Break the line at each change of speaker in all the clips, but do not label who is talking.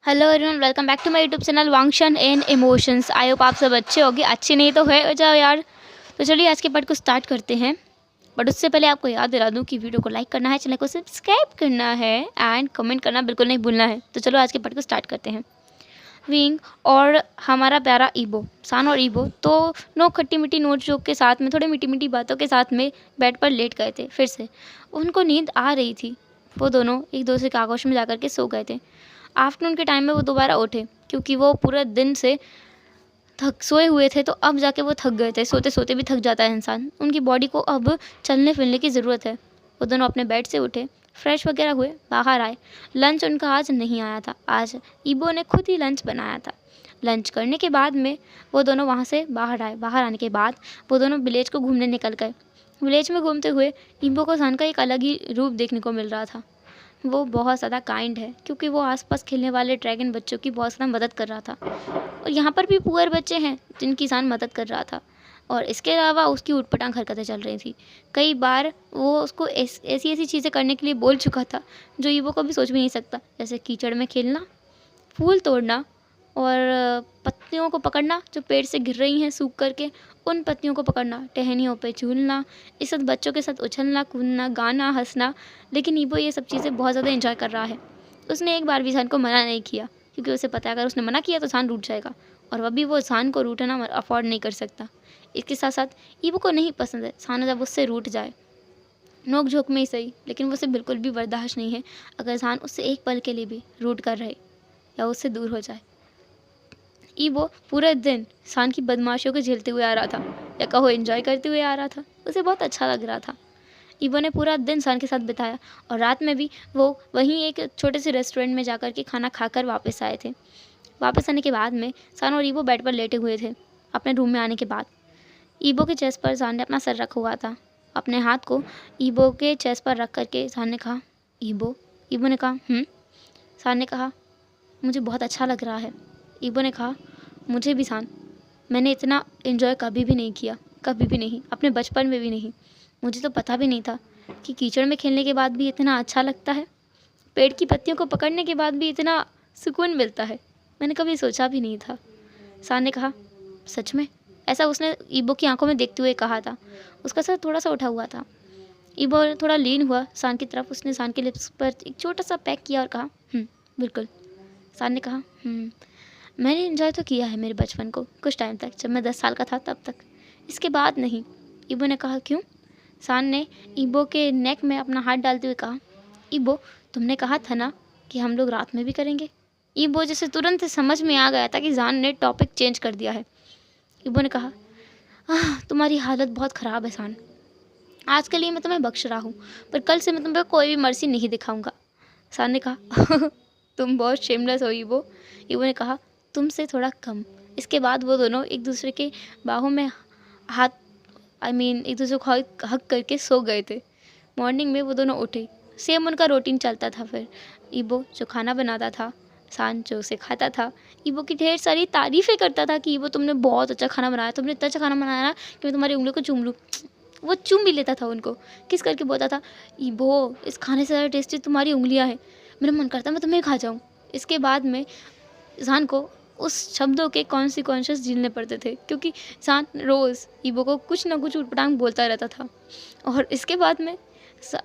Hello everyone, welcome back to my YouTube channel वांगशन and emotions. I hope आप सब अच्छे होगे, अच्छे नहीं तो है जाओ यार। तो चलिए आज के पार्ट को स्टार्ट करते हैं। बट उससे पहले आपको याद दिला दूं कि वीडियो को लाइक करना है, चैनल को सब्सक्राइब करना है एंड कमेंट करना बिल्कुल नहीं भूलना है। तो चलो आज के पार्ट को स्टार्ट करते हैं। विंग और हमारा प्यारा ईबो, सान और ईबो तो नो खट्टी मीठी नोट जोक के साथ में, थोड़ी मीठी मीठी बातों के साथ में बेड पर लेट गए थे। फिर से उनको नींद आ रही थी। वो दोनों एक दूसरे के आगोश में जाकर के सो गए थे। आफ्टरनून के टाइम में वो दोबारा उठे क्योंकि वो पूरे दिन से थक सोए हुए थे, तो अब जाके वो थक गए थे। सोते सोते भी थक जाता है इंसान। उनकी बॉडी को अब चलने फिरने की ज़रूरत है। वो दोनों अपने बेड से उठे, फ्रेश वगैरह हुए, बाहर आए। लंच उनका आज नहीं आया था। आज ईबो ने खुद ही लंच बनाया था। लंच करने के बाद में वो दोनों वहाँ से बाहर आए। बाहर आने के बाद वो दोनों विलेज को घूमने निकल गए। विलेज में घूमते हुए ईबो को सान का एक अलग ही रूप देखने को मिल रहा था। वो बहुत ज़्यादा काइंड है क्योंकि वो आसपास खेलने वाले ड्रैगन बच्चों की बहुत ज़्यादा मदद कर रहा था। और यहाँ पर भी पुअर बच्चे हैं जिनकी इंसान मदद कर रहा था। और इसके अलावा उसकी ऊटपटांग हरकतें चल रही थी। कई बार वो उसको ऐसी ऐसी चीज़ें करने के लिए बोल चुका था जो ईवो कभी सोच भी नहीं सकता, जैसे कीचड़ में खेलना, फूल तोड़ना और पत्तियों को पकड़ना जो पेड़ से गिर रही हैं सूख करके, उन पत्तियों को पकड़ना, टहनियों पे झूलना, इस सब बच्चों के साथ उछलना कूदना, गाना, हंसना। लेकिन ईबो ये सब चीज़ें बहुत ज़्यादा एंजॉय कर रहा है। उसने एक बार भी सान को मना नहीं किया क्योंकि उसे पता है अगर उसने मना किया तो सान रूठ जाएगा, और अभी वो सान को रूठना अफोर्ड नहीं कर सकता। इसके साथ साथ ईबो को नहीं पसंद है सान जब उससे रूठ जाए, नोक झोंक में ही सही, लेकिन वो उसे बिल्कुल भी बर्दाश्त नहीं है अगर सान उससे एक पल के लिए भी रूठ कर रहे या उससे दूर हो जाए। ईबो पूरे दिन सान की बदमाशियों को झेलते हुए आ रहा था, या कहो एंजॉय करते हुए आ रहा था। उसे बहुत अच्छा लग रहा था। ईबो ने पूरा दिन सान के साथ बिताया और रात में भी वो वहीं एक छोटे से रेस्टोरेंट में जाकर के खाना खाकर वापस आए थे। वापस आने के बाद में सान और ईबो बेड पर लेटे हुए थे। अपने रूम में आने के बाद ईबो के चेस्ट पर सान ने अपना सर रखा हुआ था। अपने हाथ को ईबो के चेस्ट पर रख करके सान ने कहा, ईबो। ईबो ने कहा सान ने कहा, मुझे बहुत अच्छा लग रहा है। ईबो ने कहा, मुझे भी सान। मैंने इतना एंजॉय कभी भी नहीं किया, कभी भी नहीं, अपने बचपन में भी नहीं। मुझे तो पता भी नहीं था कि कीचड़ में खेलने के बाद भी इतना अच्छा लगता है, पेड़ की पत्तियों को पकड़ने के बाद भी इतना सुकून मिलता है। मैंने कभी सोचा भी नहीं था। सान ने कहा, सच में? ऐसा उसने ईबो की आंखों में देखते हुए कहा था। उसका सर थोड़ा सा उठा हुआ था। ईबो थोड़ा लीन हुआ सान की तरफ। उसने सान के लिप्स पर एक छोटा सा पैक किया और कहा, बिल्कुल। सान ने कहा, मैंने एंजॉय तो किया है मेरे बचपन को, कुछ टाइम तक, जब मैं 10 साल का था तब तक। इसके बाद नहीं। ईबो ने कहा, क्यों? सान ने ईबो के नेक में अपना हाथ डालते हुए कहा, ईबो, तुमने कहा था ना कि हम लोग रात में भी करेंगे। ईबो जैसे तुरंत समझ में आ गया था कि सान ने टॉपिक चेंज कर दिया है। ईबो ने कहा, तुम्हारी हालत बहुत ख़राब है सान। आज के लिए मैं तुम्हें बख्श रहा हूँ, पर कल से मैं तुम्हें कोई भी मर्सी नहीं दिखाऊंगा। सान ने कहा, तुम बहुत शेमलेस हो ईबो। ईबो ने कहा, तुमसे थोड़ा कम। इसके बाद वो दोनों एक दूसरे के बाहों में हाथ एक दूसरे को हक करके सो गए थे। मॉर्निंग में वो दोनों उठे। सेम उनका रूटीन चलता था। फिर ईबो जो खाना बनाता था, सान जो उसे खाता था, ईबो की ढेर सारी तारीफ़ें करता था कि ईबो तुमने बहुत अच्छा खाना बनाया, तुमने इतना अच्छा खाना बनाया ना कि मैं तुम्हारी उंगलियों को चूम लूँ। वो चूम भी लेता था उनको, किस करके बोलता था, ईबो इस खाने से ज़्यादा टेस्टी तुम्हारी उंगलियाँ हैं, मेरा मन करता है मैं तुम्हें खा जाऊँ। इसके बाद में सान को उस शब्दों के कॉन्सिक्वेंसेस झेलने पड़ते थे क्योंकि सान रोज़ ईबो को कुछ ना कुछ उटपटांग बोलता रहता था। और इसके बाद में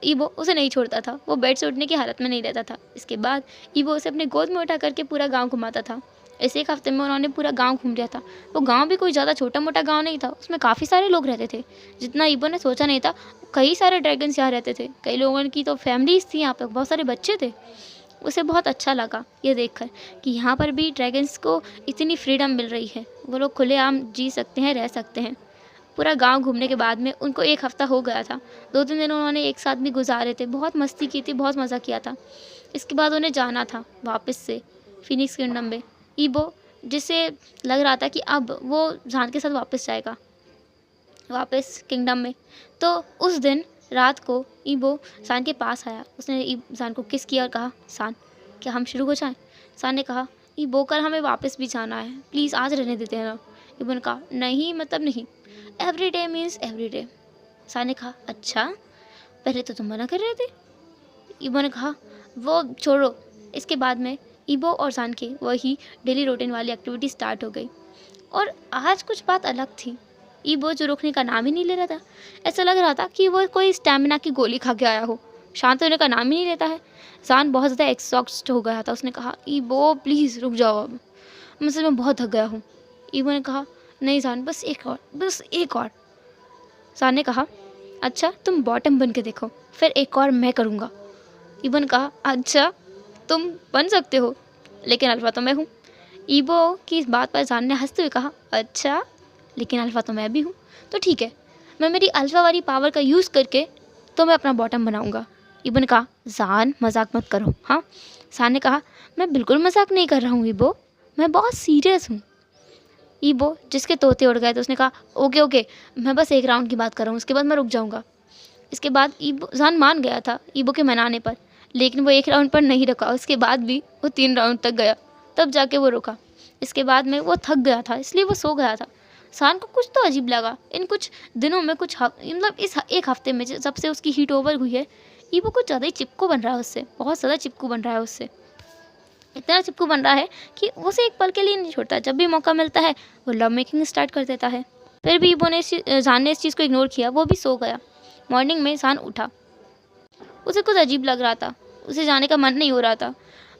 ईबो उसे नहीं छोड़ता था। वो बेड से उठने की हालत में नहीं रहता था। इसके बाद ईबो उसे अपने गोद में उठा करके पूरा गांव घुमाता था। ऐसे एक हफ्ते में उन्होंने पूरा गांव घूम लिया था। वो गांव भी कोई ज़्यादा छोटा मोटा गांव नहीं था, उसमें काफ़ी सारे लोग रहते थे। जितना ईबो ने सोचा नहीं था। कई सारे ड्रैगन्स यहाँ रहते थे, कई लोगों की तो फैमिलीज थी यहाँ पर, बहुत सारे बच्चे थे। उसे बहुत अच्छा लगा ये देखकर कि यहाँ पर भी ड्रैगन्स को इतनी फ्रीडम मिल रही है, वो लोग खुलेआम जी सकते हैं, रह सकते हैं। पूरा गांव घूमने के बाद में उनको एक हफ़्ता हो गया था। 2-3 दिन उन्होंने एक साथ भी गुजारे थे, बहुत मस्ती की थी, बहुत मज़ा किया था। इसके बाद उन्हें जाना था वापस से फिनिक्स किंगडम में। ईबो जिसे लग रहा था कि अब वो जान के साथ वापस जाएगा वापस किंगडम में। तो उस दिन रात को ईबो सान के पास आया। उसने सान को किस किया और कहा, सान क्या हम शुरू हो जाएं? सान ने कहा, ईबो कल हमें वापस भी जाना है, प्लीज़ आज रहने देते हैं ना। ईबो ने कहा, नहीं मतलब नहीं, every day means every day. सान ने कहा, अच्छा, पहले तो तुम मना कर रहे थे। ईबो ने कहा, वो छोड़ो। इसके बाद में ईबो और सान की वही डेली रूटीन वाली एक्टिविटी स्टार्ट हो गई। और आज कुछ बात अलग थी। ईबो जो रुकने का नाम ही नहीं ले रहा था। ऐसा लग रहा था कि वो कोई स्टैमिना की गोली खा के आया हो, शांत होने का नाम ही नहीं लेता है। सान बहुत ज़्यादा एक्सॉस्ट हो गया था। उसने कहा, ईबो प्लीज़ रुक जाओ, अब मैं सच में बहुत थक गया हूँ। ईबो ने कहा, नहीं सान, बस एक और। सान ने कहा, अच्छा तुम बॉटम बन के देखो, फिर एक और मैं करूँगा। ईबो ने कहा, अच्छा तुम बन सकते हो, लेकिन अल्फ़ा तो मैं हूँ। ईबो की इस बात पर सान ने हंसते हुए कहा, अच्छा लेकिन अल्फ़ा तो मैं भी हूँ, तो ठीक है, मैं मेरी अल्फ़ा वाली पावर का यूज़ करके तो मैं अपना बॉटम बनाऊँगा। ईबो ने कहा, सान मजाक मत करो। हाँ, सान ने कहा, मैं बिल्कुल मजाक नहीं कर रहा हूँ ईबो, मैं बहुत सीरियस हूँ। ईबो जिसके तोते उड़ गए तो उसने कहा, ओके ओके, मैं बस एक राउंड की बात कर रहा हूँ, उसके बाद मैं रुक जाऊँगा। इसके बाद ईबो सान मान गया था ईबो के मनाने पर, लेकिन वो एक राउंड पर नहीं रुका। उसके बाद भी वो 3 राउंड तक गया, तब जाके वो रुका। इसके बाद में वो थक गया था, इसलिए वो सो गया था। सान को कुछ तो अजीब लगा। इन कुछ दिनों में मतलब इस एक हफ्ते में जब से उसकी हीट ओवर हुई है, ईबो कुछ ज़्यादा ही चिपकू बन रहा है उससे, बहुत ज़्यादा चिपकू बन रहा है उससे। इतना चिपकू बन रहा है कि उसे एक पल के लिए नहीं छोड़ता। जब भी मौका मिलता है वो लव मेकिंग स्टार्ट कर देता है। फिर भी ईबो ने सान ने इस चीज़ को इग्नोर किया, वो भी सो गया। मॉर्निंग में सान उठा, उसे कुछ अजीब लग रहा था, उसे जाने का मन नहीं हो रहा था।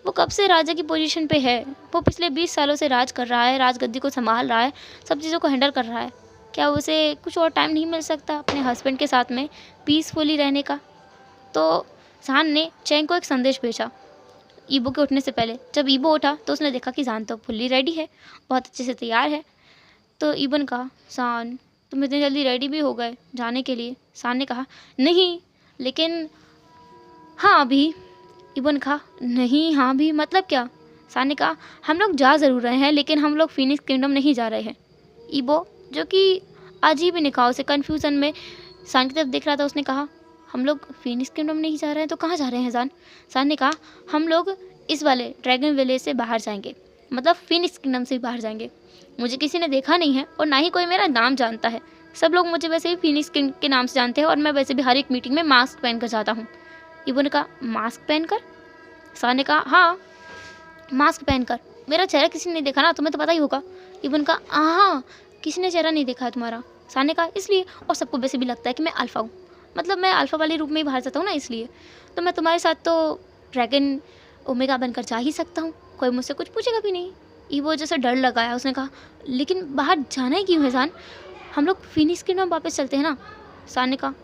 वो कब से राजा की पोजीशन पे है, वो पिछले 20 सालों से राज कर रहा है, राजगद्दी को संभाल रहा है, सब चीज़ों को हैंडल कर रहा है। क्या उसे कुछ और टाइम नहीं मिल सकता अपने हस्बैंड के साथ में पीसफुली रहने का? तो सान ने चैंग को एक संदेश भेजा ईबो के उठने से पहले। जब ईबो उठा तो उसने देखा कि सान तो फुल्ली रेडी है, बहुत अच्छे से तैयार है। तो ईबो ने कहा, सान तुम इतनी जल्दी रेडी भी हो गए जाने के लिए? सान ने कहा, नहीं लेकिन हाँ अभी। ईबो ने कहा, नहीं हाँ भी मतलब क्या? सान ने कहा, हम लोग जा ज़रूर रहे हैं, लेकिन हम लोग फीनिक्स किंगडम नहीं जा रहे हैं। ईबो जो कि अजीब ही निकाह से कन्फ्यूज़न में सान की तरफ देख रहा था, उसने कहा, हम लोग फीनिक्स किंगडम नहीं जा रहे हैं तो कहाँ जा रहे हैं सान? सान ने कहा, हम लोग इस वाले ड्रैगन विलेज से बाहर जाएंगे, मतलब फीनिक्स किंगडम से बाहर जाएंगे। मुझे किसी ने देखा नहीं है और ना ही कोई मेरा नाम जानता है। सब लोग मुझे वैसे भी फीनिक्स किंग के नाम से जानते हैं और मैं वैसे भी हर एक मीटिंग में मास्क पहन कर जाता हूँ। ईबो ने कहा, मास्क पहनकर? सान ने कहा, हाँ मास्क पहनकर। मेरा चेहरा किसी ने नहीं देखा ना, तुम्हें तो पता ही होगा। ईबो ने कहा, हाँ किसी ने चेहरा नहीं देखा है तुम्हारा। सान ने कहा, इसलिए, और सबको वैसे भी लगता है कि मैं अल्फ़ा हूँ, मतलब मैं अल्फ़ा वाले रूप में ही बाहर जाता हूँ ना, इसलिए तो मैं तुम्हारे साथ तो ड्रैगन ओमेगा बनकर जा ही सकता हूँ, कोई मुझसे कुछ पूछेगा भी नहीं। ईबो जैसे डर लगाया, उसने कहा, लेकिन बाहर जाना ही क्यों है सान? हम लोग फीनिक्स किंगडम वापस चलते हैं ना। सान ने कहा,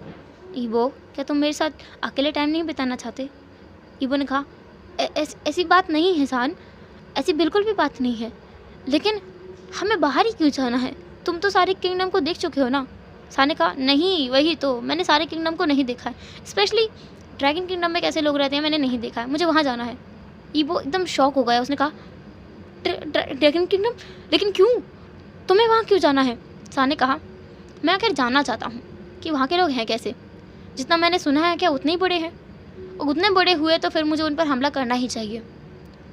ईबो क्या तुम मेरे साथ अकेले टाइम नहीं बिताना चाहते? ईबो ने कहा, ऐसी बात नहीं है सान, ऐसी बिल्कुल भी बात नहीं है, लेकिन हमें बाहर ही क्यों जाना है? तुम तो सारे किंगडम को देख चुके हो ना। सान ने कहा, नहीं वही तो, मैंने सारे किंगडम को नहीं देखा है, स्पेशली ड्रैगन किंगडम में कैसे लोग रहते हैं मैंने नहीं देखा है, मुझे वहाँ जाना है। ईबो एकदम शॉक हो गया, उसने कहा, ड्रैगन किंगडम? लेकिन क्यों, तुम्हें वहाँ क्यों जाना है? सान ने कहा, मैं आखिर जानना चाहता हूँ कि वहाँ के लोग हैं कैसे। जितना मैंने सुना है क्या उतने ही बड़े हैं? और उतने बड़े हुए तो फिर मुझे उन पर हमला करना ही चाहिए,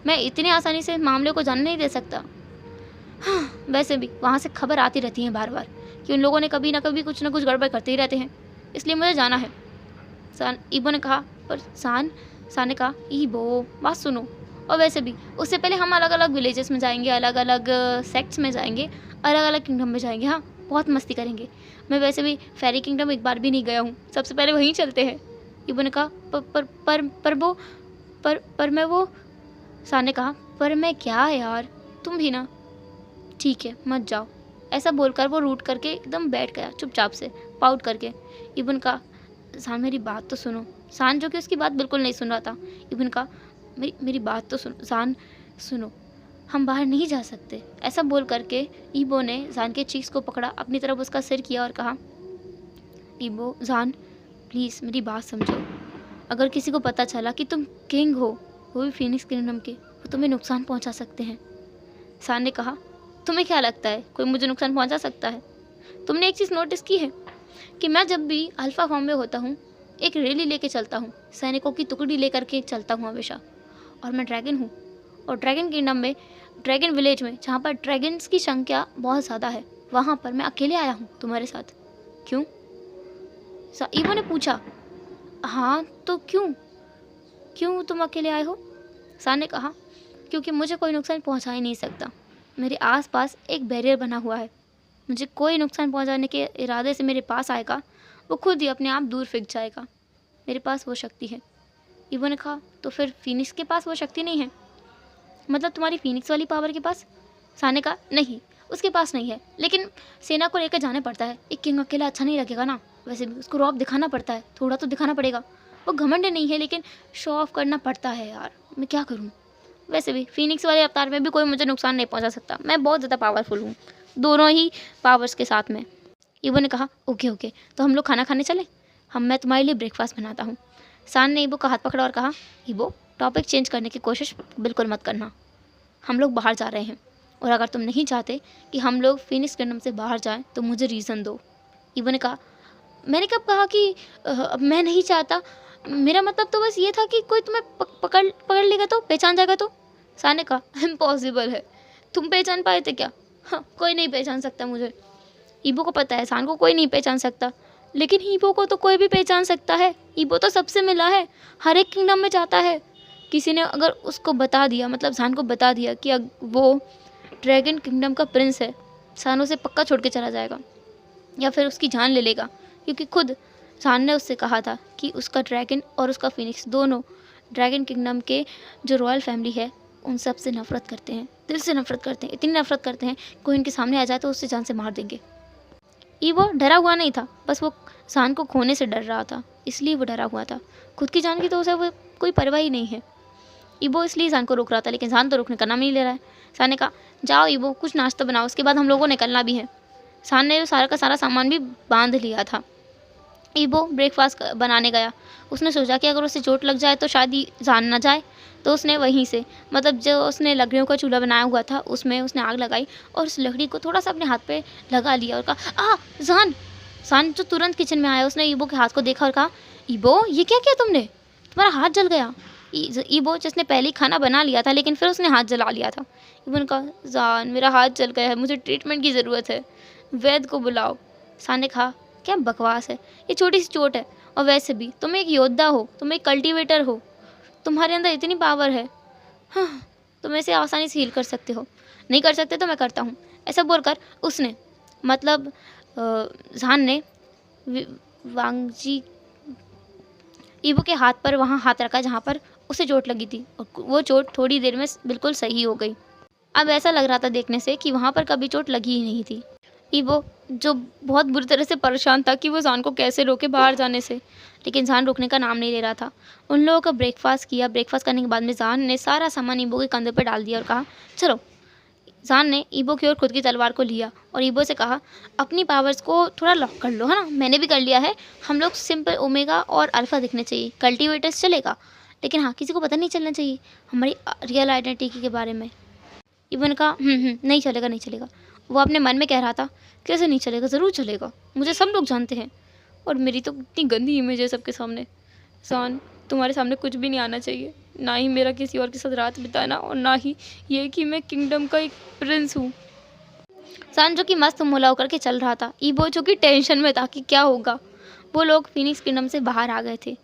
मैं इतनी आसानी से मामले को जानने नहीं दे सकता। हाँ, वैसे भी वहाँ से खबर आती रहती है बार बार कि उन लोगों ने कभी ना कभी कुछ ना कुछ गड़बड़ करते ही रहते हैं, इसलिए मुझे जाना है। ईबो ने कहा, पर सान ने कहा, ईबो बात सुनो, और वैसे भी उससे पहले हम अलग अलग विलेजेस में जाएंगे, अलग अलग सेक्ट्स में जाएंगे, अलग अलग किंगडम में जाएंगे, हाँ बहुत मस्ती करेंगे। मैं वैसे भी फेरी किंगडम एक बार भी नहीं गया हूँ, सबसे पहले वहीं चलते हैं। ईबो ने कहा, पर मैं वो। सान ने कहा, पर मैं क्या यार, तुम भी ना, ठीक है मत जाओ। ऐसा बोलकर वो रूट करके एकदम बैठ गया चुपचाप से, पाउट करके। ईबो ने कहा, सान मेरी बात तो सुनो। सान जो कि उसकी बात बिल्कुल नहीं सुन रहा था। ईबो ने कहा, मेरी बात तो सुनो सान, सुनो, हम बाहर नहीं जा सकते। ऐसा बोल करके ईबो ने सान के चीक्स को पकड़ा, अपनी तरफ उसका सिर किया और कहा, ईबो सान प्लीज़ मेरी बात समझो, अगर किसी को पता चला कि तुम किंग हो, वो भी फीनिक्स किंगडम के, वो तुम्हें नुकसान पहुंचा सकते हैं। सान ने कहा, तुम्हें क्या लगता है कोई मुझे नुकसान पहुंचा सकता है? तुमने एक चीज़ नोटिस की है कि मैं जब भी अल्फ़ा फॉर्म में होता हूँ एक रैली लेके चलता हूँ, सैनिकों की टुकड़ी लेकर के चलता हूँ हमेशा, और मैं ड्रैगन हूँ। और ड्रैगन किंगडम में, ड्रैगन विलेज में, जहाँ पर ड्रैगन्स की संख्या बहुत ज़्यादा है, वहाँ पर मैं अकेले आया हूँ तुम्हारे साथ। क्यों? ईबो ने पूछा। हाँ तो क्यों तुम अकेले आए हो? सान ने कहा, क्योंकि मुझे कोई नुकसान पहुंचा ही नहीं सकता। मेरे आसपास एक बैरियर बना हुआ है। मुझे कोई नुकसान पहुंचाने के इरादे से मेरे पास आएगा, वो खुद ही अपने आप दूर फेंक जाएगा। मेरे पास वो शक्ति है। ईवो ने कहा, तो फिर फीनिक्स के पास वो शक्ति नहीं है? मतलब तुम्हारी फीनिक्स वाली पावर के पास? सान ने कहा, नहीं, उसके पास नहीं है, लेकिन सेना को लेकर जाना पड़ता है। एक किंग अकेला अच्छा नहीं लगेगा ना, वैसे भी उसको रौब दिखाना पड़ता है, थोड़ा तो दिखाना पड़ेगा। वो घमंड नहीं है, लेकिन शो ऑफ करना पड़ता है यार, मैं क्या करूँ। वैसे भी फीनिक्स वाले अवतार में भी कोई मुझे नुकसान नहीं पहुँचा सकता, मैं बहुत ज़्यादा पावरफुल हूँ, दोनों ही पावर्स के साथ में। ईवो ने कहा, ओके ओके, तो हम लोग खाना खाने चले, मैं तुम्हारे लिए ब्रेकफास्ट बनाता हूँ। सान ने ईवो का हाथ पकड़ा और कहा, ईवो, टॉपिक चेंज करने की कोशिश बिल्कुल मत करना। हम लोग बाहर जा रहे हैं, और अगर तुम नहीं चाहते कि हम लोग फीनिक्स किंगडम से बाहर जाएं तो मुझे रीज़न दो। ईवो ने कहा, मैंने कब कहा कि मैं नहीं चाहता, मेरा मतलब तो बस ये था कि कोई तुम्हें पकड़ लेगा तो, पहचान जाएगा तो। सान ने कहा, इम्पॉसिबल है, तुम पहचान पाए थे क्या? हाँ, कोई नहीं पहचान सकता मुझे। ईवो को पता है सान को कोई नहीं पहचान सकता, लेकिन ईवो को तो कोई भी पहचान सकता है। ईवो तो सबसे मिला है, हर एक किंगडम में जाता है। किसी ने अगर उसको बता दिया, मतलब सान को बता दिया कि वो ड्रैगन किंगडम का प्रिंस है, सान उसे पक्का छोड़ के चला जाएगा या फिर उसकी जान ले लेगा, क्योंकि खुद सान ने उससे कहा था कि उसका ड्रैगन और उसका फीनिक्स दोनों ड्रैगन किंगडम के जो रॉयल फैमिली है उन सब से नफरत करते हैं, दिल से नफरत करते हैं, इतनी नफरत करते हैं कोई इनके सामने आ जाए तो उससे जान से मार देंगे। ईवो डरा हुआ नहीं था, बस वो सान को खोने से डर रहा था, इसलिए वो डरा हुआ था। खुद की जान की तो उसे वो कोई परवाह ही नहीं है। ईवो इसलिए सान को रोक रहा था, लेकिन सान तो रोकने का नाम नहीं ले रहा है। सान ने कहा, जाओ ईवो, कुछ नाश्ता बनाओ, उसके बाद हम लोगों को निकलना भी है। सान ने सारा का सारा सामान भी बांध लिया था। ईवो ब्रेकफास्ट बनाने गया। उसने सोचा कि अगर उसे चोट लग जाए तो शायद जान ना जाए, तो उसने वहीं से, मतलब जो उसने लकड़ियों का चूल्हा बनाया हुआ था उसमें उसने आग लगाई और उस लकड़ी को थोड़ा सा अपने हाथ पे लगा लिया और कहा, जान। सान जो तुरंत किचन में आया, उसने ईवो के हाथ को देखा और कहा, ईवो, ये क्या किया तुमने, तुम्हारा हाथ जल गया। ईवो जिसने पहले ही खाना बना लिया था, लेकिन फिर उसने हाथ जला लिया था। ईवो ने कहा, जान, मेरा हाथ जल गया है, मुझे ट्रीटमेंट की ज़रूरत है, वैद्य को बुलाओ। सान ने कहा, क्या बकवास है, ये छोटी सी चोट है, और वैसे भी तुम एक योद्धा हो, तुम एक कल्टीवेटर हो, तुम्हारे अंदर इतनी पावर है, हाँ, तुम ऐसे आसानी से हील कर सकते हो। नहीं कर सकते तो मैं करता हूँ। ऐसा बोलकर उसने, मतलब सान ने वांगजी ईवो के हाथ पर वहाँ हाथ रखा जहाँ पर उसे चोट लगी थी, और वो चोट थोड़ी देर में बिल्कुल सही हो गई। अब ऐसा लग रहा था देखने से कि वहाँ पर कभी चोट लगी ही नहीं थी। ईवो जो बहुत बुरी तरह से परेशान था कि वो सान को कैसे रोके बाहर जाने से, लेकिन सान रोकने का नाम नहीं ले रहा था। उन लोगों का ब्रेकफास्ट किया। ब्रेकफास्ट करने के बाद में सान ने सारा सामान ईवो के कंधे पर डाल दिया और कहा, चलो। सान ने ईवो की ओर खुद की तलवार को लिया और ईवो से कहा, अपनी पावर्स को थोड़ा लॉक कर लो, है ना, मैंने भी कर लिया है। हम लोग सिंपल ओमेगा और अल्फा दिखने चाहिए, कल्टीवेटर्स चलेगा, लेकिन हाँ, किसी को पता नहीं चलना चाहिए हमारी रियल आइडेंटिटी के बारे में। ईवो ने कहा, नहीं चलेगा, नहीं चलेगा। वो अपने मन में कह रहा था, कैसे नहीं चलेगा, ज़रूर चलेगा, मुझे सब लोग जानते हैं, और मेरी तो इतनी गंदी इमेज है सबके सामने। सान, तुम्हारे सामने कुछ भी नहीं आना चाहिए, ना ही मेरा किसी और के साथ रात बिताना, और ना ही ये कि मैं किंगडम का एक प्रिंस हूँ। सान जो कि मस्त मोला होकर के चल रहा था, ईवो जो कि टेंशन में था कि क्या होगा। वो लोग फीनिक्स किंगडम से बाहर आ गए थे।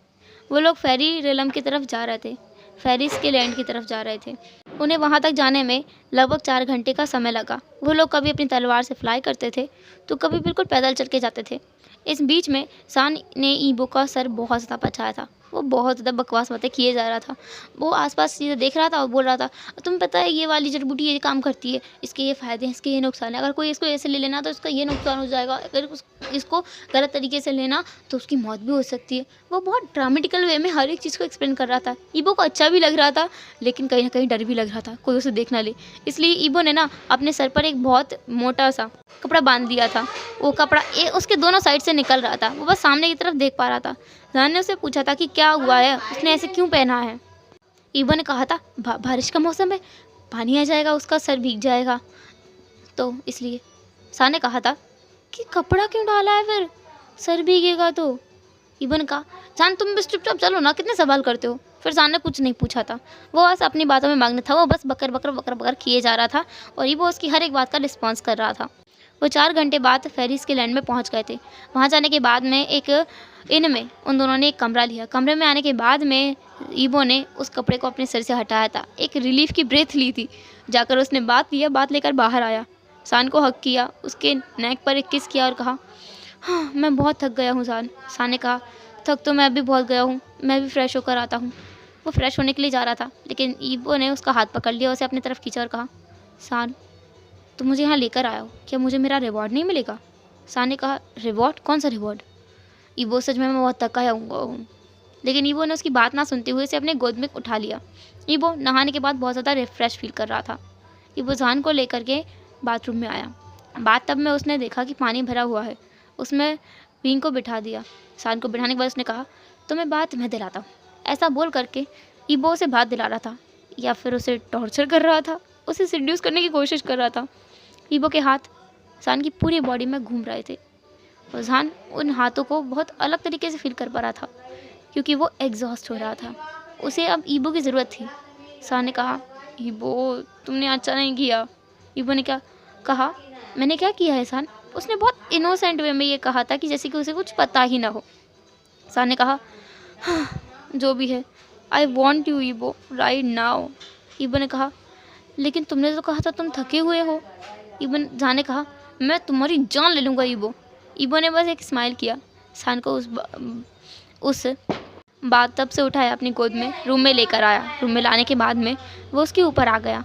वो लोग फेरी रेलम की तरफ जा रहे थे, फेरिस के लैंड की तरफ जा रहे थे। उन्हें वहाँ तक जाने में लगभग 4 घंटे का समय लगा। वो लोग कभी अपनी तलवार से फ्लाई करते थे तो कभी बिल्कुल पैदल चल के जाते थे। इस बीच में सान ने ईवो का सर बहुत ज़्यादा बचाया था। वो बहुत ज़्यादा बकवास बातें किए जा रहा था। वो आसपास चीज़ें देख रहा था और बोल रहा था, तुम्हें पता है ये वाली जड़ी बूटी ये काम करती है, इसके ये फ़ायदे हैं, इसके ये नुकसान है, अगर कोई इसको ऐसे ले लेना तो इसका ये नुकसान हो जाएगा, अगर इसको गलत तरीके से लेना तो उसकी मौत भी हो सकती है। वो बहुत ड्रामेटिकल वे में हर एक चीज़ को एक्सप्लेन कर रहा था। ईवो को अच्छा भी लग रहा था, लेकिन कहीं ना कहीं डर भी लग रहा था कोई उसे देख ना ले। इसलिए ईवो ने ना अपने सर पर एक बहुत मोटा सा कपड़ा बांध दिया था। वो कपड़ा उसके दोनों साइड से निकल रहा था, वो बस सामने की तरफ देख पा रहा था। सान ने उससे पूछा था कि क्या हुआ है, उसने ऐसे क्यों पहना है। ईवो ने कहा था, बारिश का मौसम है, पानी आ जाएगा, उसका सर भीग जाएगा, तो इसलिए। सान ने कहा था कि कपड़ा क्यों डाला है, फिर सर भीगेगा तो। ईवो ने कहा, सान तुम बस चुपचाप चलो ना, कितने सवाल करते हो। फिर सान ने कुछ नहीं पूछा था, वो बस अपनी बातों में मग्न था। वो बस बकर बकर बकर बकर किए जा रहा था और ईवो उसकी हर एक बात का रिस्पॉन्स कर रहा था। वो 4 घंटे बाद फेरिस के लैंड में पहुंच गए थे। वहां जाने के बाद में एक इन में उन दोनों ने एक कमरा लिया। कमरे में आने के बाद में ईबो ने उस कपड़े को अपने सिर से हटाया था, एक रिलीफ की ब्रेथ ली थी। जाकर उसने बात लिया, बात लेकर बाहर आया, सान को हक किया, उसके नेक पर एक किस किया और कहा, हाँ मैं बहुत थक गया हूँ सान। सान ने कहा, थक तो मैं भी बहुत गया हूँ, मैं भी फ्रेश होकर आता हूँ। वो फ्रेश होने के लिए जा रहा था, लेकिन ईबो ने उसका हाथ पकड़ लिया, उसे अपनी तरफ खींचा और कहा, सान तुम मुझे यहाँ लेकर आया हो, क्या मुझे मेरा रिवॉर्ड नहीं मिलेगा? सान ने कहा, रिवॉर्ड? कौन सा रिवॉर्ड? ईबो, सच में मैं बहुत थका हूँ। लेकिन ईबो ने उसकी बात ना सुनते हुए इसे अपने गोद में उठा लिया। ईबो नहाने के बाद बहुत ज़्यादा रिफ्रेश फील कर रहा था। ईबो सान को लेकर के बाथरूम में आया। बाथटब में उसने देखा कि पानी भरा हुआ है। उसमें विंग को बिठा दिया। सान को बिठाने के बाद उसने कहा, तुम्हें बात मैं दिलाता हूँ। ऐसा बोल करके ईबो उसे बात दिला रहा था, या फिर उसे टॉर्चर कर रहा था, उसे सिड्यूस करने की कोशिश कर रहा था। ईबो के हाथ सान की पूरी बॉडी में घूम रहे थे और सान उन हाथों को बहुत अलग तरीके से फील कर पा रहा था, क्योंकि वो एग्जॉस्ट हो रहा था। उसे अब ईबो की ज़रूरत थी। सान ने कहा, ईबो तुमने अच्छा नहीं किया। ईबो ने क्या कहा, मैंने क्या किया है सान? उसने बहुत इनोसेंट वे में ये कहा था कि जैसे कि उसे कुछ पता ही ना हो। सान ने कहा, हाँ, जो भी है, आई वॉन्ट यू ईबो राइट नाउ। ईबो ने कहा, लेकिन तुमने तो कहा था तुम थके हुए हो। सान ने कहा, मैं तुम्हारी जान ले लूँगा ईबो। ईबो ने बस एक स्माइल किया। सान को उस बाथटब से उठाया, अपनी गोद में रूम में लेकर आया। रूम में लाने के बाद में वो उसके ऊपर आ गया।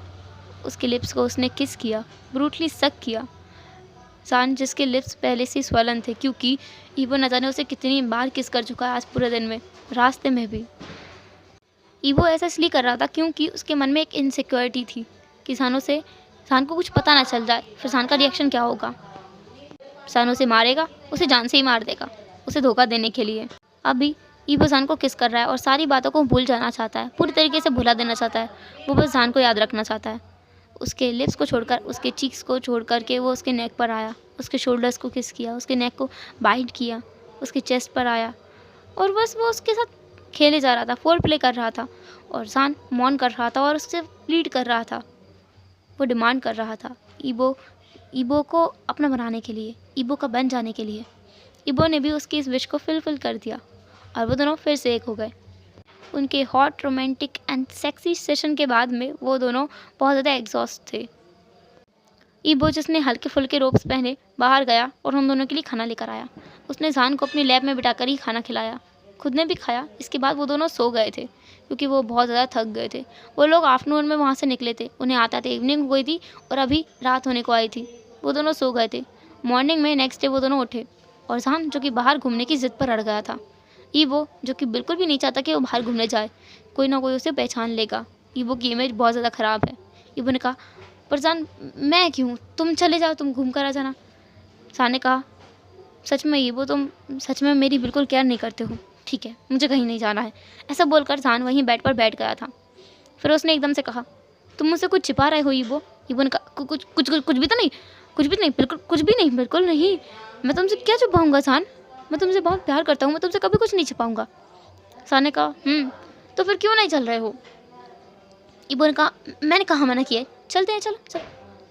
उसके लिप्स को उसने किस किया, ब्रूटली सक किया। सान जिसके लिप्स पहले से स्वलन थे, क्योंकि ईबो न जाने उसे कितनी बार किस कर चुका है आज पूरे दिन में, रास्ते में भी। ईबो ऐसा इसलिए कर रहा था क्योंकि उसके मन में एक इनसिक्योरिटी थी कि सान को कुछ पता ना चल जाए, फिर सान का रिएक्शन क्या होगा। सान उसे मारेगा, उसे जान से ही मार देगा, उसे धोखा देने के लिए। अभी ईबो सान को किस कर रहा है और सारी बातों को भूल जाना चाहता है, पूरी तरीके से भुला देना चाहता है। वो बस सान को याद रखना चाहता है। उसके लिप्स को छोड़कर, उसके चीक्स को छोड़ करके वो उसके नेक पर आया, उसके शोल्डर्स को किस किया, उसके नेक को बाइट किया, उसके चेस्ट पर आया और बस वो उसके साथ खेले जा रहा था, फोर प्ले कर रहा था। और सान मौन कर रहा था और उससे प्लीड कर रहा था, वो डिमांड कर रहा था ईबो को अपना बनाने के लिए, ईबो का बन जाने के लिए। ईबो ने भी उसकी इस विश को फुलफिल कर दिया और वो दोनों फिर से एक हो गए। उनके hot romantic and sexy session के बाद में वो दोनों बहुत ज़्यादा एग्जॉस्ट थे। ईबो, जिसने हल्के फुल्के रोब्स पहने, बाहर गया और उन दोनों के लिए खाना लेकर आया। उसने सान को अपनी लैब में बिठाकर ही खाना खिलाया, खुद ने भी खाया। इसके बाद वो दोनों सो गए थे, क्योंकि वो बहुत ज़्यादा थक गए थे। वो लोग आफ्टरनून में वहाँ से निकले थे, उन्हें आता था इवनिंग हो गई थी और अभी रात होने को आई थी। वो दोनों सो गए थे। मॉर्निंग में नेक्स्ट डे वो दोनों उठे और सान, जो कि बाहर घूमने की ज़िद पर अड़ गया था। ईबो, जो कि बिल्कुल भी नहीं चाहता कि वो बाहर घूमने जाए, कोई ना कोई उसे पहचान लेगा। ईबो की इमेज बहुत ज़्यादा ख़राब है। ईबो ने कहा, पर सान मैं क्यों, तुम चले जाओ, तुम घूम कर आ जाना। सान ने कहा, सच में ईबो, तुम सच में मेरी बिल्कुल केयर नहीं करते हो। ठीक है, मुझे कहीं नहीं जाना है। ऐसा बोलकर सान वहीं बेड पर बैठ गया था। फिर उसने एकदम से कहा, तुम मुझसे कुछ छिपा रहे हो ईबो। ईबो ने कहा, कुछ कुछ कुछ भी तो नहीं, कुछ भी नहीं, बिल्कुल कुछ भी नहीं, बिल्कुल नहीं। मैं तुमसे क्या छुपाऊंगा सान, मैं तुमसे बहुत प्यार करता हूँ, मैं तुमसे कभी कुछ नहीं छिपाऊंगा। सान ने कहा, तो फिर क्यों नहीं चल रहे हो? ईबो ने कहा, मैंने कहा मना किया है, चलते हैं, चलो चलो।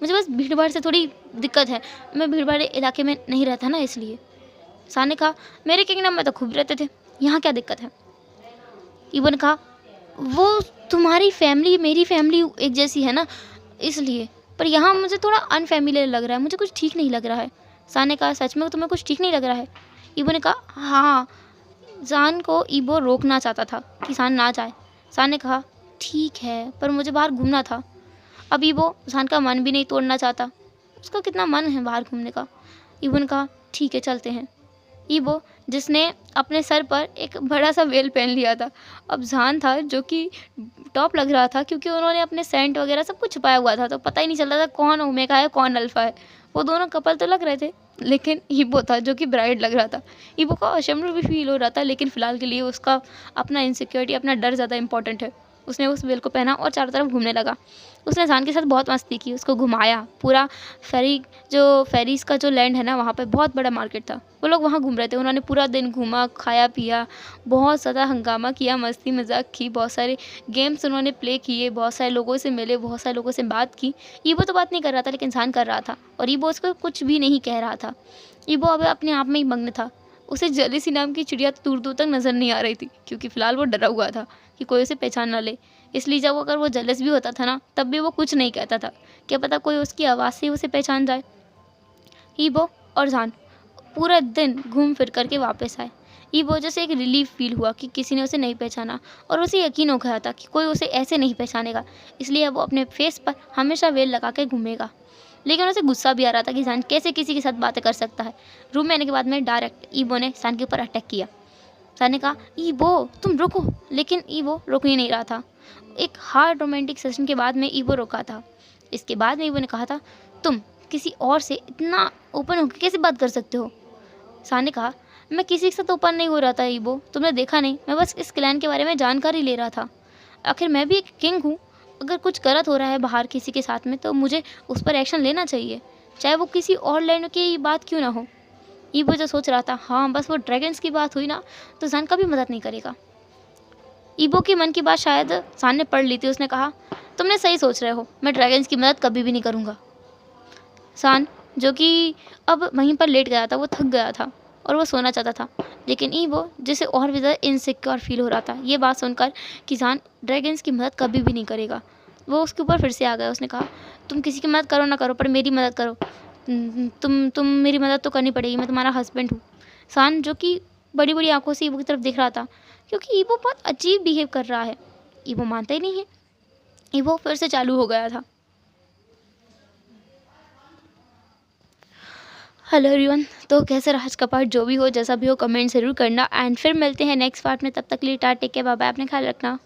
मुझे बस भीड़ भाड़ से थोड़ी दिक्कत है, मैं भीड़ भाड़ इलाके में नहीं रहता ना, इसलिए। सान ने कहा, मेरे किंगडम में तो खूब रहते थे, यहाँ क्या दिक्कत है? ईबो ने कहा, वो तुम्हारी फैमिली मेरी फैमिली एक जैसी है ना, इसलिए। पर यहाँ मुझे थोड़ा अनफैमिलियर लग रहा है, मुझे कुछ ठीक नहीं लग रहा है। सान ने कहा, सच में तुम्हें कुछ ठीक नहीं लग रहा है? ईबो ने कहा, हाँ। सान को ईबो रोकना चाहता था कि सान ना जाए। सान ने कहा, ठीक है, पर मुझे बाहर घूमना था। अब ईबो सान का मन भी नहीं तोड़ना चाहता, उसका कितना मन है बाहर घूमने का। ईबो ने कहा, ठीक है, चलते हैं। ईबो, जिसने अपने सर पर एक बड़ा सा वेल पहन लिया था, अब सान था जो कि टॉप लग रहा था, क्योंकि उन्होंने अपने सेंट वगैरह सब कुछ छुपाया हुआ था, तो पता ही नहीं चल रहा था कौन ओमेगा है कौन अल्फा है। वो दोनों कपल तो लग रहे थे, लेकिन ईबो था जो कि ब्राइड लग रहा था। ईबो को अशम्र भी फील हो रहा था, लेकिन फ़िलहाल के लिए उसका अपना इनसिक्योरिटी, अपना डर ज़्यादा इंपॉर्टेंट है। उसने उस बेल को पहना और चारों तरफ घूमने लगा। उसने सान के साथ बहुत मस्ती की, उसको घुमाया पूरा फेरीज़ का जो लैंड है ना, वहाँ पे बहुत बड़ा मार्केट था। वो लोग वहाँ घूम रहे थे। उन्होंने पूरा दिन घूमा, खाया पिया, बहुत ज़्यादा हंगामा किया, मस्ती मजाक की, बहुत सारे गेम्स उन्होंने प्ले किए, बहुत सारे लोगों से मिले, बहुत सारे लोगों से बात की। ईबो तो बात नहीं कर रहा था, लेकिन सान कर रहा था, और ईबो उसको कुछ भी नहीं कह रहा था। ईबो अब अपने आप में ही मग्न था। उसे जेलिसी नाम की चिड़िया तो दूर दूर तक नज़र नहीं आ रही थी, क्योंकि फ़िलहाल वो डरा हुआ था कि कोई उसे पहचान ना ले। इसलिए जब अगर वो जेलस भी होता था ना, तब भी वो कुछ नहीं कहता था। क्या पता कोई उसकी आवाज़ से ही उसे पहचान जाए। ईबो और जान पूरा दिन घूम फिर करके वापस आए। ईबो जैसे एक रिलीफ फील हुआ कि किसी ने उसे नहीं पहचाना, और उसे यकीन हो गया था कि कोई उसे ऐसे नहीं पहचानेगा। इसलिए अब वो अपने फेस पर हमेशा वेल लगा के घूमेगा। लेकिन उसे गुस्सा भी आ रहा था कि सान कैसे किसी के साथ बातें कर सकता है। रूम में आने के बाद में डायरेक्ट ईबो ने सान के ऊपर अटैक किया। सान ने कहा, ईबो तुम रुको, लेकिन ईबो रुक ही नहीं रहा था। एक हार्ड रोमांटिक सेशन के बाद में ईबो रुका था। इसके बाद में ईबो ने कहा था, तुम किसी और से इतना ओपन होकर कैसे बात कर सकते हो। सान ने कहा, मैं किसी के साथ ओपन नहीं हो रहा था ईबो, तुमने देखा नहीं, मैं बस इस क्लैन के बारे में जानकारी ले रहा था। आखिर मैं भी एक किंग हूँ। अगर कुछ गलत हो रहा है बाहर किसी के साथ में, तो मुझे उस पर एक्शन लेना चाहिए, चाहे वो किसी और लैंड की बात क्यों ना हो। ईबो जो सोच रहा था, हाँ बस वो ड्रैगन्स की बात हुई ना, तो सान कभी मदद नहीं करेगा। ईबो के मन की बात शायद सान ने पढ़ ली थी। उसने कहा, तुमने सही सोच रहे हो, मैं ड्रैगन्स की मदद कभी भी नहीं करूँगा। सान जो कि अब वहीं पर लेट गया था, वो थक गया था और वो सोना चाहता था। लेकिन ईबो जिसे और भी ज़्यादा इनसिक्योर फील हो रहा था ये बात सुनकर कि सान ड्रैगन्स की मदद कभी भी नहीं करेगा, वो उसके ऊपर फिर से आ गया। उसने कहा, तुम किसी की मदद करो ना करो, पर मेरी मदद करो। तुम मेरी मदद तो करनी पड़ेगी, मैं तुम्हारा हस्बैंड हूँ। सान जो कि बड़ी बड़ी आंखों से ईबो की तरफ देख रहा था, क्योंकि ईबो बहुत अजीब बिहेव कर रहा है। ईबो मानता ही नहीं है। ईबो फिर से चालू हो गया था। हेलो एवरीवन, तो कैसे रहा आज का पार्ट, जो भी हो जैसा भी हो कमेंट ज़रूर करना, एंड फिर मिलते हैं नेक्स्ट पार्ट में। तब तक के लिए tata, take care, bye bye, अपने ख्याल रखना।